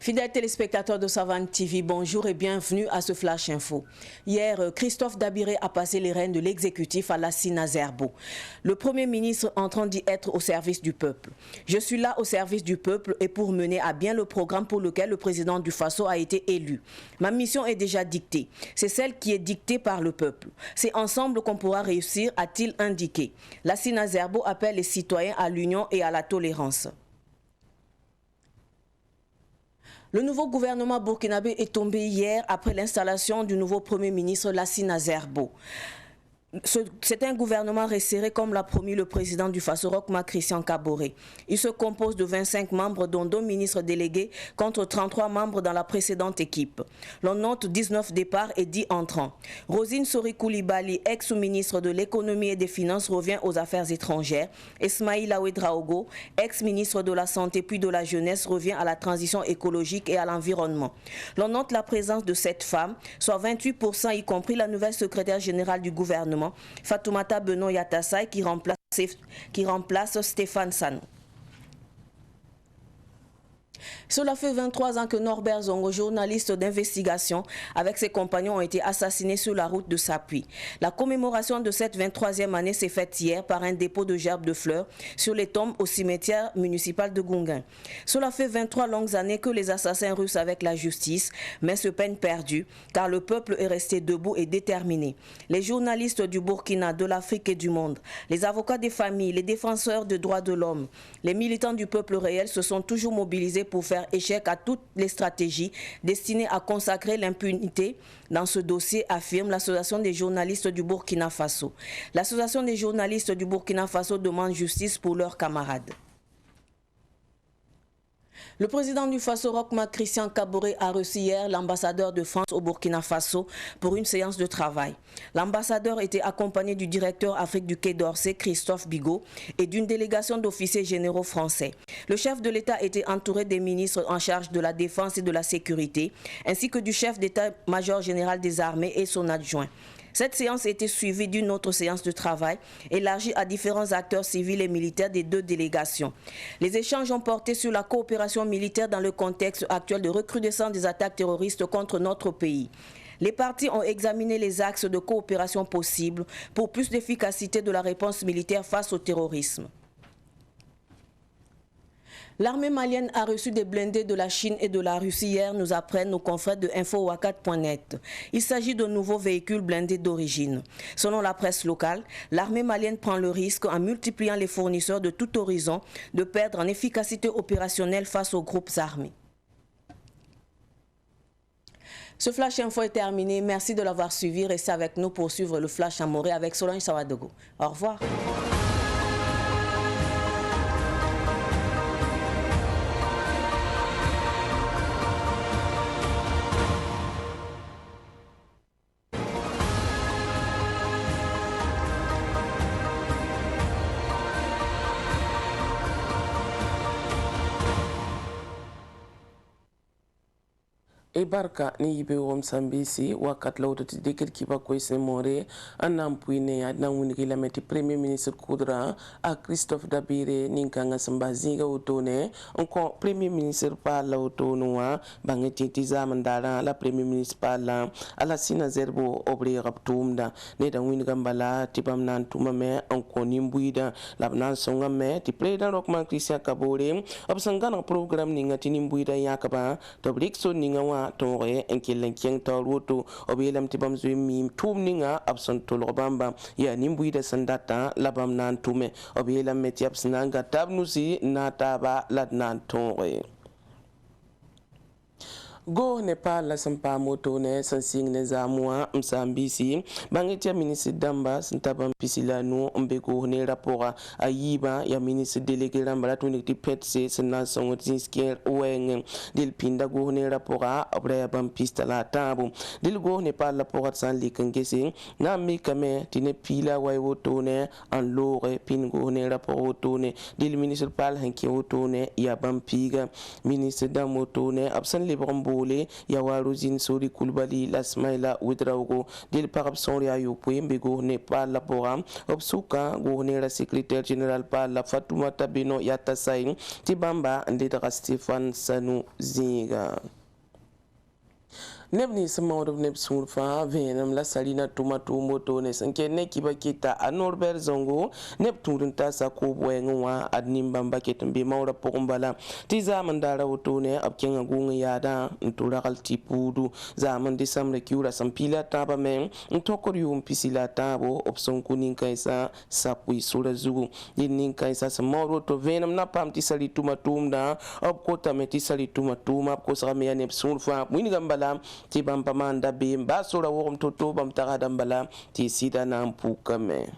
Fidèles téléspectateurs de Savane TV, bonjour et bienvenue à ce Flash Info. Hier, Christophe Dabiré a passé les rênes de l'exécutif à Lassina Zerbo. Le Premier ministre entend d'y être au service du peuple. Je suis là au service du peuple et pour mener à bien le programme pour lequel le président du Faso a été élu. Ma mission est déjà dictée. C'est celle qui est dictée par le peuple. C'est ensemble qu'on pourra réussir, a-t-il indiqué. Lassina Zerbo appelle les citoyens à l'union et à la tolérance. Le nouveau gouvernement burkinabé est tombé hier après l'installation du nouveau Premier ministre Lassina Zerbo. C'est un gouvernement resserré comme l'a promis le président du Faso, Roch-Marc Christian Kaboré. Il se compose de 25 membres dont 2 ministres délégués contre 33 membres dans la précédente équipe. L'on note 19 départs et 10 entrants. Rosine Sori Koulibaly, ex-ministre de l'économie et des finances, revient aux affaires étrangères. Ismaïla Ouedraogo, ex-ministre de la santé puis de la jeunesse, revient à la transition écologique et à l'environnement. L'on note la présence de 7 femmes, soit 28%, y compris la nouvelle secrétaire générale du gouvernement, Fatoumata Beno Yatassay, qui remplace Stéphane Sano. Cela fait 23 ans que Norbert Zongo, journaliste d'investigation, avec ses compagnons ont été assassinés sur la route de Sapuy. La commémoration de cette 23e année s'est faite hier par un dépôt de gerbes de fleurs sur les tombes au cimetière municipal de Gounguin. Cela fait 23 longues années que les assassins rusent avec la justice, mais ce peine perdue, car le peuple est resté debout et déterminé. Les journalistes du Burkina, de l'Afrique et du monde, les avocats des familles, les défenseurs des droits de l'homme, les militants du peuple réel se sont toujours mobilisés pour faire échec à toutes les stratégies destinées à consacrer l'impunité dans ce dossier, affirme l'Association des journalistes du Burkina Faso. L'Association des journalistes du Burkina Faso demande justice pour leurs camarades. Le président du Faso, Roch-Marc Christian Kaboré, a reçu hier l'ambassadeur de France au Burkina Faso pour une séance de travail. L'ambassadeur était accompagné du directeur Afrique du Quai d'Orsay, Christophe Bigot, et d'une délégation d'officiers généraux français. Le chef de l'État était entouré des ministres en charge de la défense et de la sécurité, ainsi que du chef d'état-major général des armées et son adjoint. Cette séance était suivie d'une autre séance de travail élargie à différents acteurs civils et militaires des 2 délégations. Les échanges ont porté sur la coopération militaire dans le contexte actuel de recrudescence des attaques terroristes contre notre pays. Les parties ont examiné les axes de coopération possibles pour plus d'efficacité de la réponse militaire face au terrorisme. L'armée malienne a reçu des blindés de la Chine et de la Russie hier, nous apprennent nos confrères de InfoWakat.net. Il s'agit de nouveaux véhicules blindés d'origine. Selon la presse locale, l'armée malienne prend le risque, en multipliant les fournisseurs de tout horizon, de perdre en efficacité opérationnelle face aux groupes armés. Ce Flash Info est terminé. Merci de l'avoir suivi. Restez avec nous pour suivre le Flash Amoré avec Solange Sawadogo. Au revoir. Barka ni yibe wom sambisi wakat lawto ti dekel ki ba koy semore anam puine ya na woni la meti premier ministre Koudra a Christophe Dabiré ninkanga sambazinga utone onko premier ministre pa lawto noa bangeti ti zamandara la premier ministre pa la Lassina Zerbo obre raptumda ne da woni gambala ti bam nan tuma me onko nimbuida la nan songa me ti président Roch-Marc Christian Kaboré obsangana programme ninga ti nimbuida yakaba to brikso ninga wa tore enkilen kyeng taruto obelam tibam zumi tumninga abson tolobamba ya nimbuida sandata labam nan tume obelam metiap snanga tabnusi nataba ladnan tore go ne pas la sampa moto ne sansing ne zamwa msambisi bangetia ministre damba santaba pisila no mbego ne rapora ayiba ya ministre délégué rambala tuni ti petse sana songo tinsker weng dil pinda go ne rapora obra bam pista la tabu dil go ne pas la pora san likangesi na mi kame tine pila way woto ne en lore pingo ne rapora woto ne dil ministre pal hanki woto ne ya bam piga ministre damoto ne absan librombo wole ya waruzin sori kulbali la smaila widraugo del parab son ya yo pembe go ne pa la program obsuka go ne la secrétaire général pa la Fatoumata Beno Yata Sain tibamba ndeta Stefan Sanu Zinga nebni sama wadu neb surfa venam la salina tomato moto ne sanke ne kiba kita a Norbert Zongo neb turun ta sa ko boyenwa adnim bamba ketum be mawra pokumbala ti zaman dara woto ne abken agunga yada ntura kal tipudu zaman disamre kiura sampila taba men ntokor yum pisila tabo opson kunin kaisa sapui sura zugu nin kaisa samoro to venam na pam ti sali tomatum da op kota me ti sali tomatum ko sa me neb surfa muini gambala ti bamba manda be mbasura worum toto bam tagada mbala ti sida na mpukame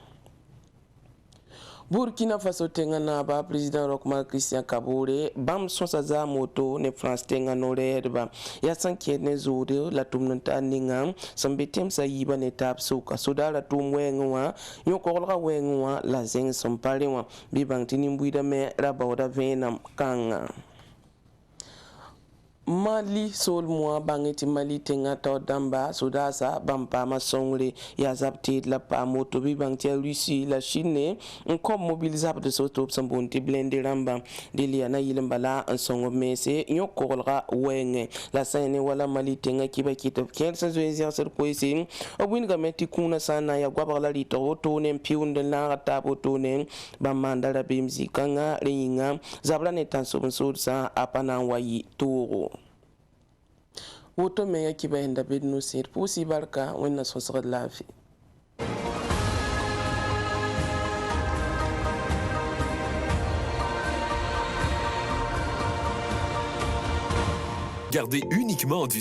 Burkina Faso tengana ba president Rochmark Christian Kabore bam sonsa za moto ne France tengano redba ya sanke ne zode la tumnta ninga sambetem sa yiba ne tap suka sudala tumwenwa yokolga wenwa la zeng sompalewa bibang tinimbuida me rabawda venam kanga Mali sol mois bangeti Mali tenga to damba sudasa bampa masongre ya zapte la pa moto bi bangtia Russie la Chine comme mobilisable de soto sambonti blende ramba delia na yilembala en songo mese nyokolga wenge la sane wala Mali tenga kiba kitop kelsa zoezia ser koisi obwin gameti kuna sana ya gwabala lito to ne piunde na tabo to ne bamanda la bimzi kanga ringa zabla ne tanso sa apana wayi toro woto me ya kiba henda bedno sir pusi barka wenna sosra lafi Gardez uniquement du